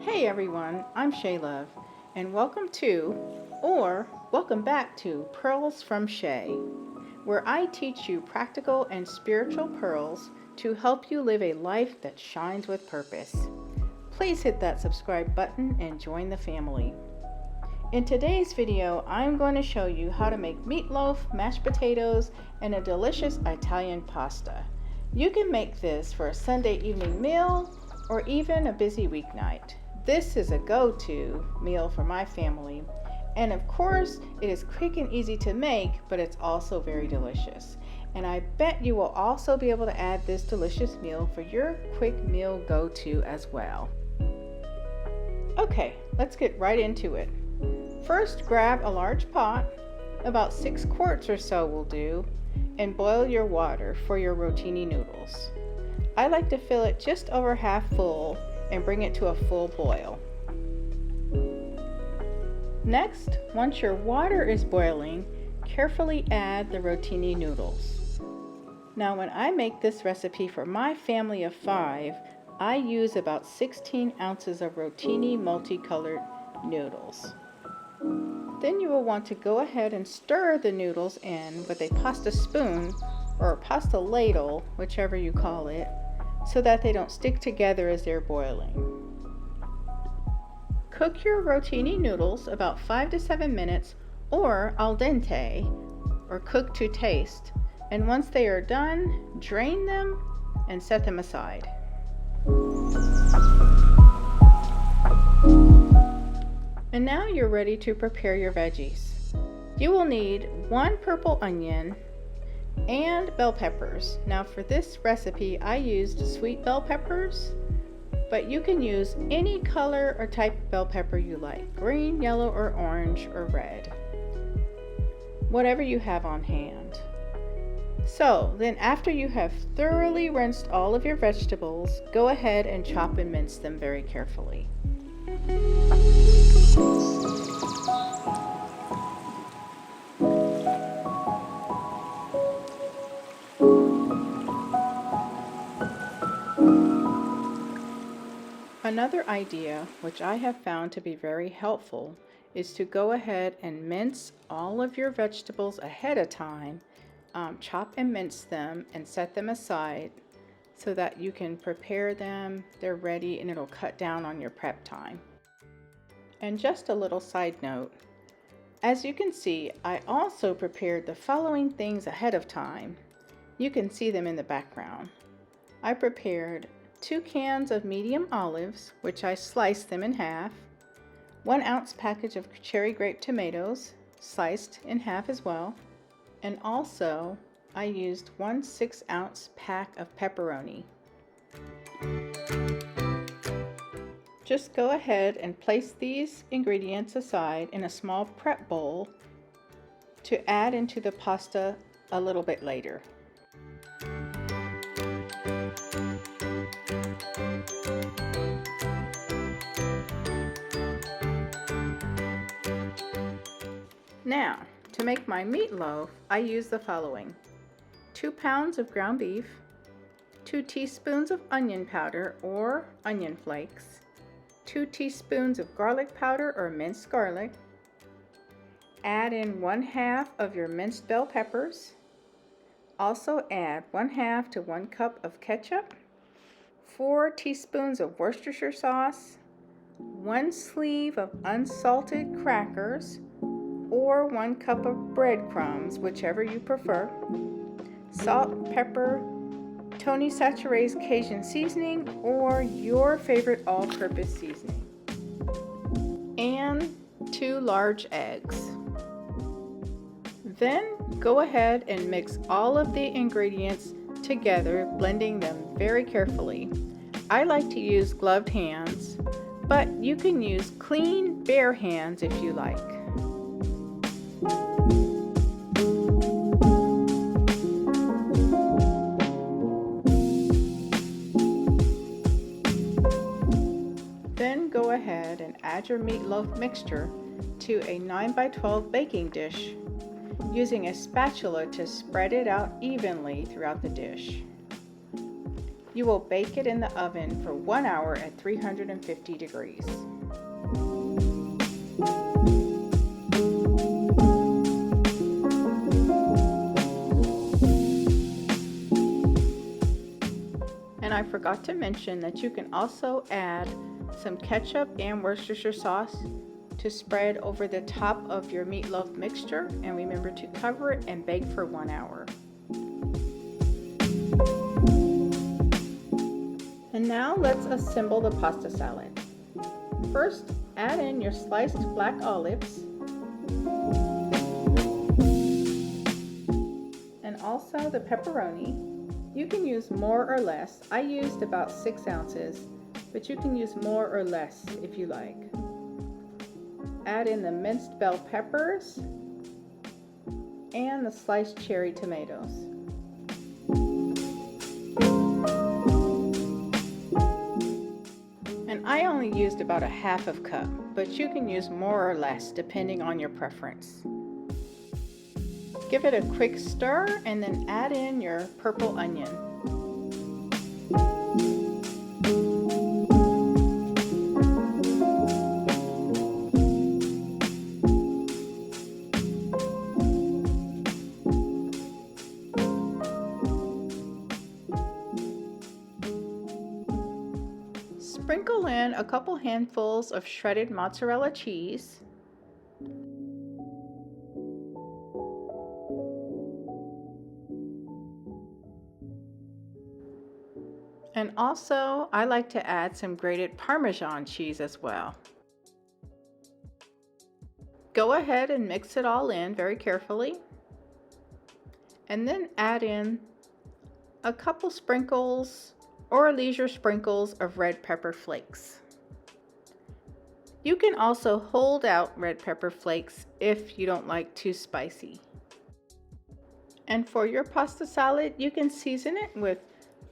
Hey everyone, I'm Shay and welcome back to Pearls from Shay, where I teach you practical and spiritual pearls to help you live a life that shines with purpose. Please hit that subscribe button and join the family. In today's video, I'm going to show you how to make meatloaf, mashed potatoes, and a delicious Italian pasta. You can make this for a Sunday evening meal or even a busy weeknight. This is a go-to meal for my family, and of course it is quick and easy to make, but it's also very delicious. And I bet you will also be able to add this delicious meal for your quick meal go-to as well. Okay, let's get right into it. First, grab a large pot, about 6 quarts or so will do, and boil your water for your rotini noodles. I like to fill it just over half full and bring it to a full boil. Next, once your water is boiling, carefully add the rotini noodles. Now when I make this recipe for my family of 5, I use about 16 ounces of rotini multicolored noodles. Then you will want to go ahead and stir the noodles in with a pasta spoon or a pasta ladle, whichever you call it, so that they don't stick together as they're boiling. Cook your rotini noodles about 5 to 7 minutes or al dente, or cook to taste, and once they are done, drain them and set them aside. And now you're ready to prepare your veggies. You will need 1 purple onion and bell peppers. Now for this recipe I used sweet bell peppers, but you can use any color or type of bell pepper you like, green, yellow, or orange, or red, whatever you have on hand. So then after you have thoroughly rinsed all of your vegetables, go ahead and chop and mince them very carefully. Another idea, which I have found to be very helpful, is to go ahead and mince all of your vegetables ahead of time. Chop and mince them and set them aside so that you can prepare them, they're ready, and it'll cut down on your prep time. And just a little side note, as you can see, I also prepared the following things ahead of time. You can see them in the background. I prepared 2 cans of medium olives, which I sliced them in half, 1 ounce package of cherry grape tomatoes, sliced in half as well, and also I used 1 6-ounce pack of pepperoni. Just go ahead and place these ingredients aside in a small prep bowl to add into the pasta a little bit later. Now, to make my meatloaf, I use the following: 2 pounds of ground beef, 2 teaspoons of onion powder or onion flakes, 2 teaspoons of garlic powder or minced garlic. Add in 1/2 of your minced bell peppers. Also add 1/2 to 1 cup of ketchup, 4 teaspoons of Worcestershire sauce, 1 sleeve of unsalted crackers, or 1 cup of breadcrumbs, whichever you prefer, salt, pepper, Tony Chachere's Cajun seasoning, or your favorite all-purpose seasoning, and 2 large eggs. Then go ahead and mix all of the ingredients together, blending them very carefully. I like to use gloved hands, but you can use clean, bare hands if you like. Then go ahead and add your meatloaf mixture to a 9x12 baking dish, using a spatula to spread it out evenly throughout the dish. You will bake it in the oven for 1 hour at 350 degrees. And I forgot to mention that you can also add some ketchup and Worcestershire sauce to spread over the top of your meatloaf mixture, and remember to cover it and bake for 1 hour. And now let's assemble the pasta salad. First, add in your sliced black olives and also the pepperoni. You can use more or less. I used about 6 ounces, but you can use more or less if you like. Add in the minced bell peppers and the sliced cherry tomatoes. And I only used about a half of cup, but you can use more or less depending on your preference. Give it a quick stir and then add in your purple onion. Sprinkle in a couple handfuls of shredded mozzarella cheese. And also, I like to add some grated Parmesan cheese as well. Go ahead and mix it all in very carefully. And then add in a couple sprinkles or leisure sprinkles of red pepper flakes. You can also hold out red pepper flakes if you don't like too spicy. And for your pasta salad, you can season it with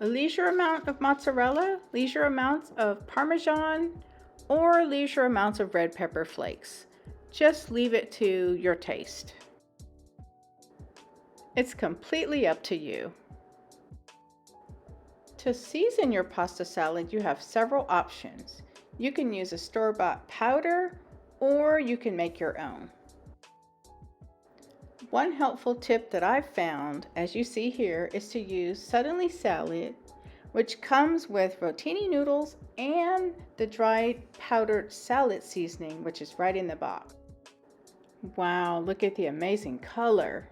a leisure amount of mozzarella, leisure amounts of Parmesan, or leisure amounts of red pepper flakes. Just leave it to your taste. It's completely up to you. To season your pasta salad, you have several options. You can use a store-bought powder, or you can make your own. One helpful tip that I've found, as you see here, is to use Suddenly Salad, which comes with rotini noodles and the dried powdered salad seasoning, which is right in the box. Wow, look at the amazing color.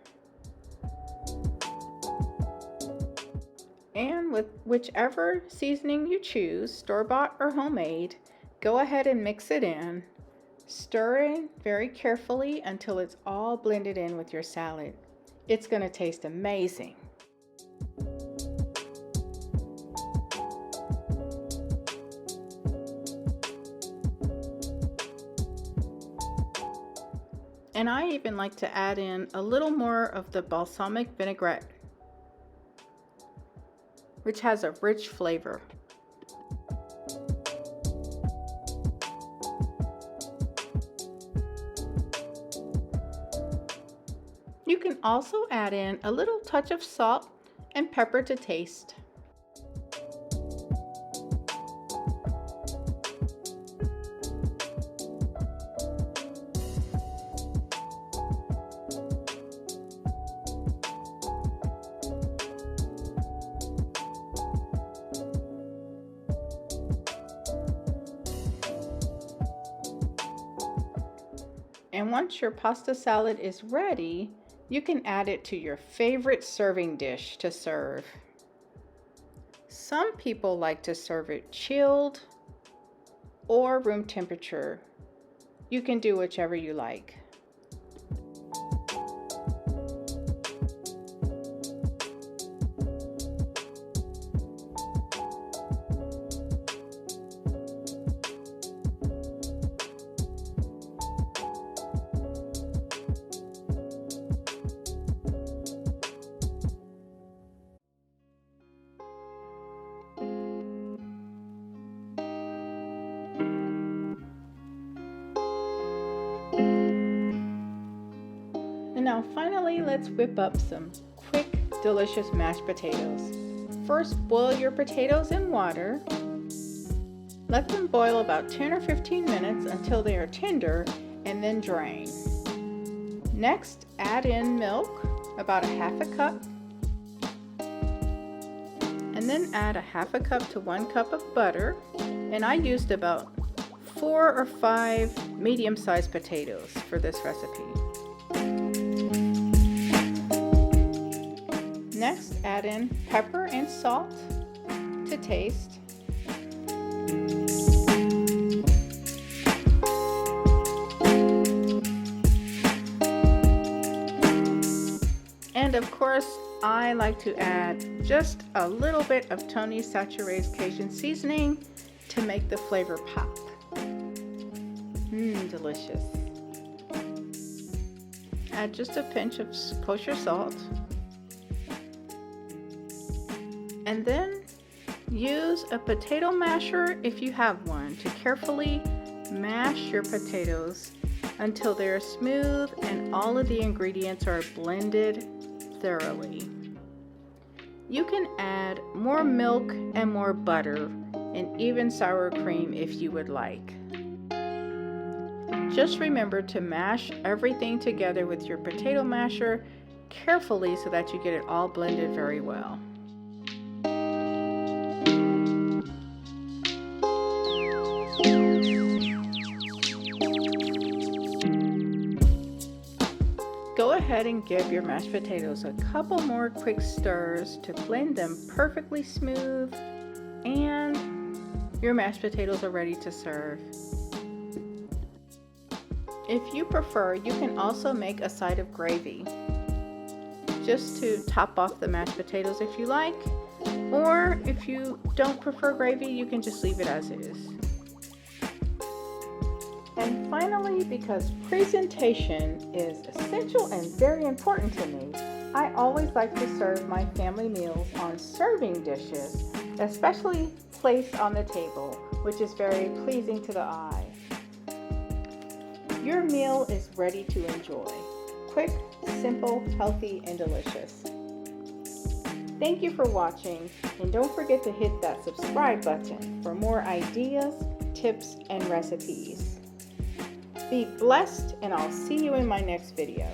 And with whichever seasoning you choose, store-bought or homemade, go ahead and mix it in. Stir it very carefully until it's all blended in with your salad. It's going to taste amazing. And I even like to add in a little more of the balsamic vinaigrette, which has a rich flavor. You can also add in a little touch of salt and pepper to taste. And once your pasta salad is ready, you can add it to your favorite serving dish to serve. Some people like to serve it chilled or room temperature. You can do whichever you like. And now finally, let's whip up some quick, delicious mashed potatoes. First, boil your potatoes in water. Let them boil about 10 or 15 minutes until they are tender, and then drain. Next, add in milk, about a half a cup, and then add a half a cup to 1 cup of butter. And I used about 4 or 5 medium-sized potatoes for this recipe. Next, add in pepper and salt to taste. And of course, I like to add just a little bit of Tony's Saturated Cajun seasoning to make the flavor pop. Delicious. Add just a pinch of kosher salt. And then use a potato masher if you have one to carefully mash your potatoes until they are smooth and all of the ingredients are blended thoroughly. You can add more milk and more butter and even sour cream if you would like. Just remember to mash everything together with your potato masher carefully so that you get it all blended very well. Go ahead and give your mashed potatoes a couple more quick stirs to blend them perfectly smooth, and your mashed potatoes are ready to serve. If you prefer, you can also make a side of gravy just to top off the mashed potatoes if you like, or if you don't prefer gravy, you can just leave it as is. And finally, because presentation is essential and very important to me, I always like to serve my family meals on serving dishes, especially placed on the table, which is very pleasing to the eye. Your meal is ready to enjoy. Quick, simple, healthy, and delicious. Thank you for watching, and don't forget to hit that subscribe button for more ideas, tips, and recipes. Be blessed, and I'll see you in my next video.